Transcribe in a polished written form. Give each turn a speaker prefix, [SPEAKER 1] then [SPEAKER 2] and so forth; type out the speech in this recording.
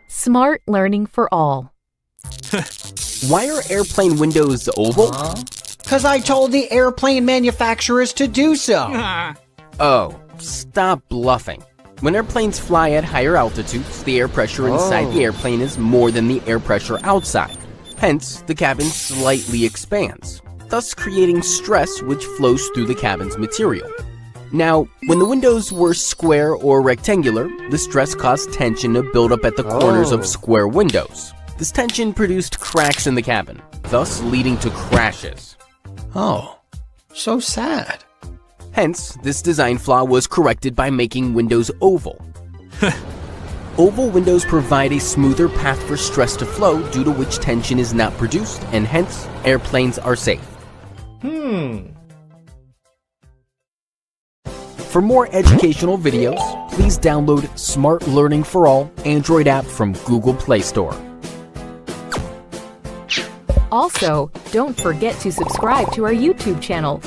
[SPEAKER 1] Smart learning for all.
[SPEAKER 2] Why are airplane windows oval?
[SPEAKER 3] 'Cause I told the airplane manufacturers to do so.
[SPEAKER 2] Oh, stop bluffing. When airplanes fly at higher altitudes, the air pressure inside the airplane is more than the air pressure outside. Hence, the cabin slightly expands, thus creating stress which flows through the cabin's material. Now, when the windows were square or rectangular, the stress caused tension to build up at the corners of square windows. This tension produced cracks in the cabin, thus leading to crashes.
[SPEAKER 3] Oh, so sad.
[SPEAKER 2] Hence, this design flaw was corrected by making windows oval. Oval windows provide a smoother path for stress to flow, due to which tension is not produced, and hence, airplanes are safe. For more educational videos, please download Smart Learning for All Android app from Google Play Store.
[SPEAKER 1] Also, don't forget to subscribe to our YouTube channel